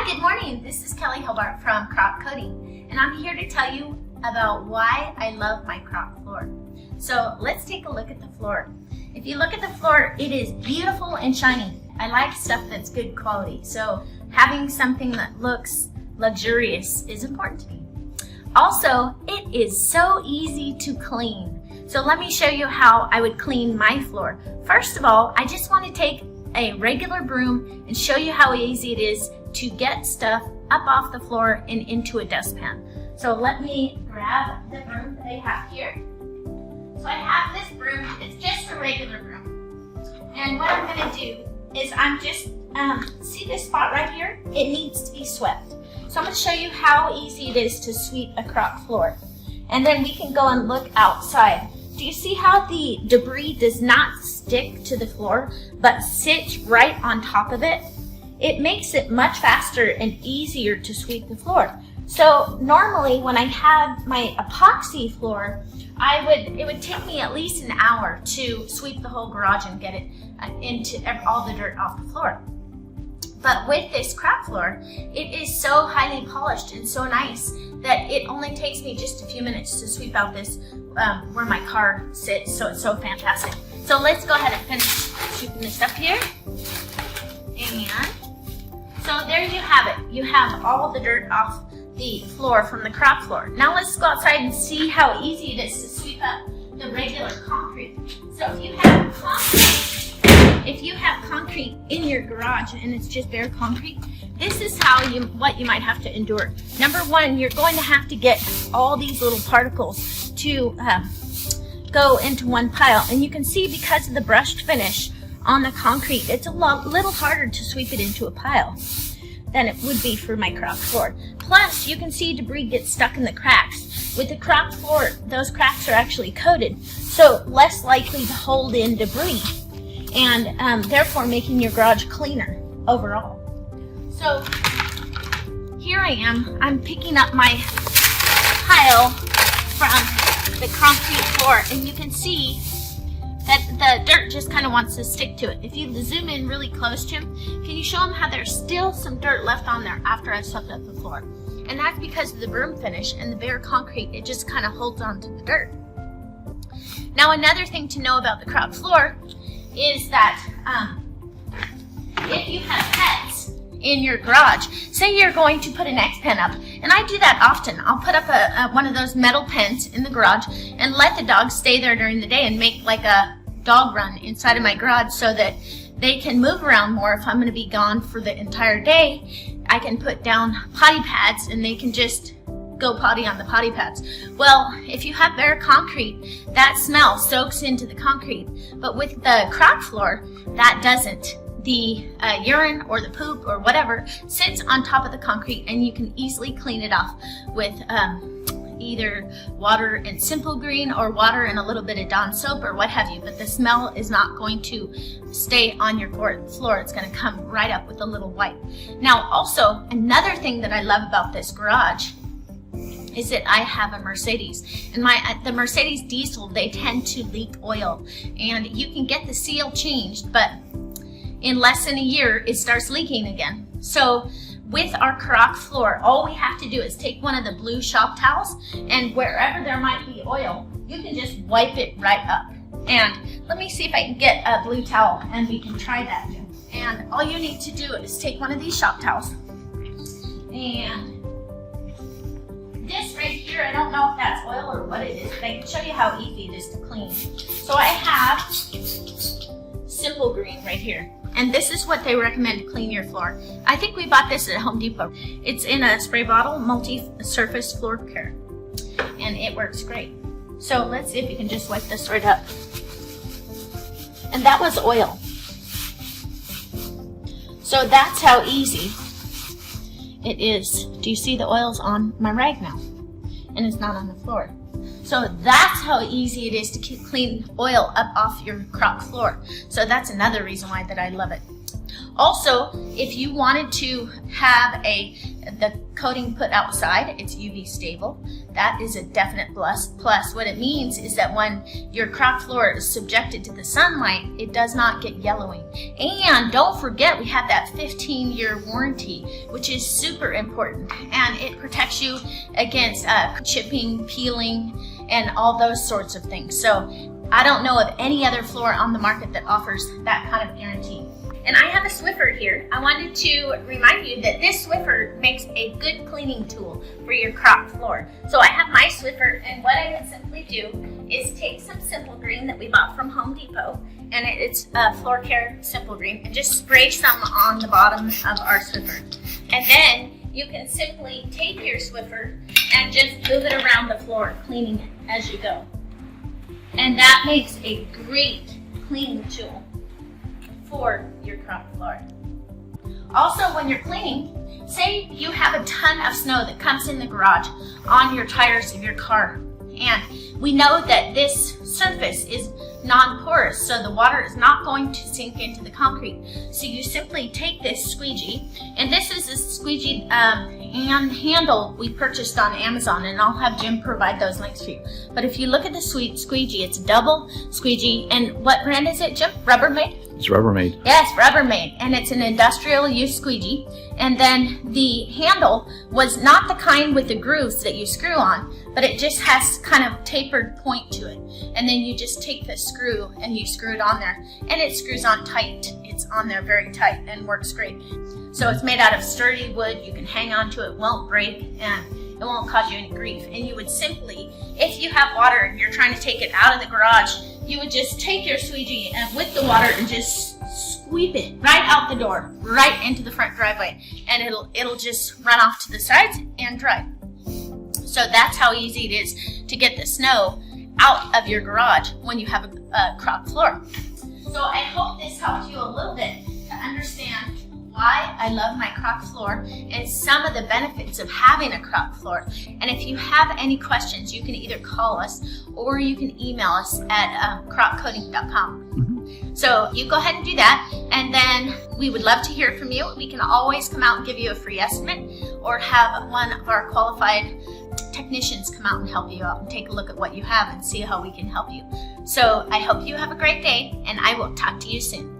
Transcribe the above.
good morning. This is Kelley Hobart from Croc Coating, and I'm here to tell you about why I love my Croc floor. So let's take a look at the floor. If you look at the floor, it is beautiful and shiny. I like stuff that's good quality, so having something that looks luxurious is important to me. Also, it is so easy to clean. So let me show you how I would clean my floor. First of all, I just want to take a regular broom and show you how easy it is to get stuff up off the floor and into a dustpan. So let me grab the broom that I have here. So I have this broom, it's just a regular broom. And what I'm gonna do is I'm just, see this spot right here? It needs to be swept. So I'm gonna show you how easy it is to sweep a Croc floor. And then we can go and look outside. Do you see how the debris does not stick to the floor, but sits right on top of it? It makes it much faster and easier to sweep the floor. So normally when I had my epoxy floor, it would take me at least an hour to sweep the whole garage and get it into all the dirt off the floor. But with this Croc floor, it is so highly polished and so nice that it only takes me just a few minutes to sweep out this where my car sits, so it's so fantastic. So let's go ahead and finish sweeping this up here. And so there you have it. You have all the dirt off the floor from the Croc floor. Now let's go outside and see how easy it is to sweep up the regular concrete. So if you have concrete in your garage and it's just bare concrete, this is what you might have to endure. Number one, you're going to have to get all these little particles to go into one pile. And you can see because of the brushed finish on the concrete, it's a little harder to sweep it into a pile than it would be for my Croc floor. Plus, you can see debris get stuck in the cracks. With the Croc floor, those cracks are actually coated, so less likely to hold in debris, and therefore making your garage cleaner overall. So here I am. I'm picking up my pile from the concrete floor, and you can see that the dirt just kind of wants to stick to it. If you zoom in really close to him, can you show him how there's still some dirt left on there after I've swept up the floor? And that's because of the broom finish and the bare concrete, it just kind of holds on to the dirt. Now another thing to know about the Croc floor is that if you have pets in your garage, say you're going to put an X pen up, and I do that often. I'll put up one of those metal pens in the garage and let the dogs stay there during the day and make like a dog run inside of my garage so that they can move around more. If I'm going to be gone for the entire day, I can put down potty pads and they can just go potty on the potty pads. Well, if you have bare concrete, that smell soaks into the concrete, but with the Croc floor, that doesn't. The urine or the poop or whatever sits on top of the concrete, and you can easily clean it off with either water and Simple Green or water and a little bit of Dawn soap or what have you, but the smell is not going to stay on your floor. It's going to come right up with a little wipe. Now also, another thing that I love about this garage is that I have a Mercedes, and the Mercedes diesel, they tend to leak oil, and you can get the seal changed, but in less than a year, it starts leaking again. So with our Croc floor, all we have to do is take one of the blue shop towels, and wherever there might be oil, you can just wipe it right up. And let me see if I can get a blue towel and we can try that. And all you need to do is take one of these shop towels. And this right here, I don't know if that's oil or what it is, but I can show you how easy it is to clean. So I have Simple Green right here. And this is what they recommend to clean your floor. I think we bought this at Home Depot. It's in a spray bottle, multi-surface floor care, and it works great. So let's see if we can just wipe this right up. And that was oil. So that's how easy it is. Do you see the oil's on my rag now? And it's not on the floor. So that's how easy it is to clean oil up off your Croc floor. So that's another reason why that I love it. Also, if you wanted to have the coating put outside, it's UV stable. That is a definite plus. Plus, what it means is that when your Croc Floor is subjected to the sunlight, it does not get yellowing. And don't forget, we have that 15-year warranty, which is super important, and it protects you against chipping, peeling, and all those sorts of things. So I don't know of any other floor on the market that offers that kind of guarantee. And I have a Swiffer here. I wanted to remind you that this Swiffer makes a good cleaning tool for your Croc Floor. So I have my Swiffer, and what I can simply do is take some Simple Green that we bought from Home Depot, and it's Floor Care Simple Green, and just spray some on the bottom of our Swiffer. And then you can simply take your Swiffer and just move it around the floor, cleaning it as you go. And that makes a great cleaning tool for your Croc Floor. Also, when you're cleaning, say you have a ton of snow that comes in the garage on your tires of your car, and we know that this surface is non-porous, so the water is not going to sink into the concrete. So you simply take this squeegee, and this is a squeegee handle we purchased on Amazon, and I'll have Jim provide those links for you. But if you look at the squeegee, it's double squeegee, and what brand is it, Jim? Rubbermaid? It's Rubbermaid. Yes, Rubbermaid, and it's an industrial use squeegee. And then the handle was not the kind with the grooves that you screw on, but it just has kind of tapered point to it. And then you just take the screw and you screw it on there, and it screws on tight. It's on there very tight and works great. So it's made out of sturdy wood. You can hang on to it, won't break, and it won't cause you any grief. And you would simply, if you have water and you're trying to take it out of the garage, you would just take your squeegee and with the water and just sweep it right out the door, right into the front driveway, and it'll just run off to the sides and dry. So that's how easy it is to get the snow out of your garage when you have a Croc Floor. So I hope this helped you a little bit to understand why I love my Croc Floor and some of the benefits of having a Croc Floor. And if you have any questions, you can either call us or you can email us at croccoating.com. So you go ahead and do that, and then we would love to hear from you. We can always come out and give you a free estimate, or have one of our qualified technicians come out and help you out and take a look at what you have and see how we can help you. So I hope you have a great day, and I will talk to you soon.